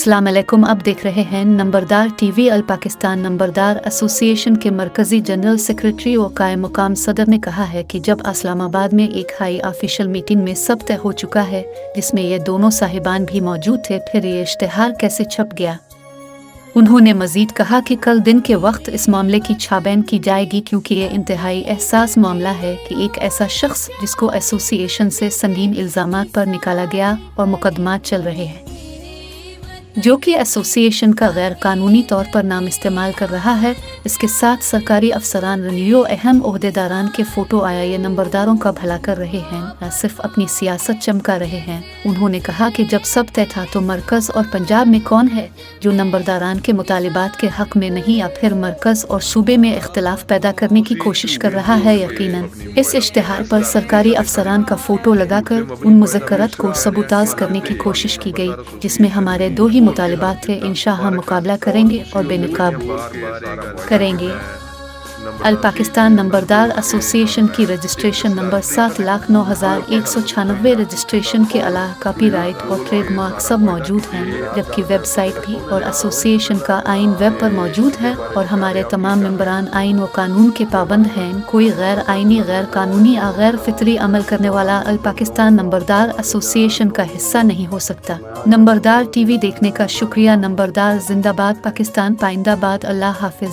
अस्सलाम अलैकुम। आप देख रहे हैं नंबरदार टीवी। अल पाकिस्तान नंबरदार एसोसिएशन के मरकजी जनरल सेक्रेटरी और कायम मुकाम सदर ने कहा है कि जब इस्लामाबाद में एक हाई ऑफिशियल मीटिंग में सब तय हो चुका है जिसमें ये दोनों साहिबान भी मौजूद थे, फिर ये इश्तिहार कैसे छप गया। उन्होंने मजीद कहा कि कल दिन के वक्त इस मामले की छानबीन की जाएगी क्योंकि ये इंतहाई एहसास मामला है कि एक ऐसा शख्स जिसको एसोसिएशन से संगीन इल्जामात पर निकाला गया और मुकदमात चल रहे हैं, जो कि एसोसिएशन का गैर कानूनी तौर पर नाम इस्तेमाल कर रहा है। इसके साथ सरकारी अफसरान रनियो अहम ओहदेदारान के फोटो आया। ये नंबरदारों का भला कर रहे हैं, न सिर्फ अपनी सियासत चमका रहे हैं। उन्होंने कहा कि जब सब तय था तो मरकज और पंजाब में कौन है जो नंबरदारान के मुतालिबात के हक में नहीं, या फिर मरकज और सूबे में इख्तिलाफ पैदा करने की कोशिश कर रहा है। यकीनन इस इश्तिहार पर सरकारी अफसरान का फोटो लगाकर उन मुज़क्करात को सबूताज करने की कोशिश की गई जिसमें हमारे दो ही मुतालिबात थे। इंशाअल्लाह हम मुकाबला करेंगे और बेनकाब करेंगे। अल पाकिस्तान नंबरदार एसोसिएशन की रजिस्ट्रेशन नंबर 7,09,196 रजिस्ट्रेशन के अलावा कॉपीराइट और ट्रेडमार्क सब मौजूद हैं, जबकि वेबसाइट भी और एसोसिएशन का आइन वेब पर मौजूद है और हमारे तमाम मेंबरान आइन व कानून के पाबंद हैं। कोई गैर आइनी, गैर कानूनी या गैर फितरी अमल करने वाला अल पाकिस्तान नंबरदार एसोसिएशन का हिस्सा नहीं हो सकता। नंबरदार टीवी देखने का शुक्रिया। नंबरदार जिंदाबाद, पाकिस्तान पाइंदाबाद। अल्लाह हाफिज।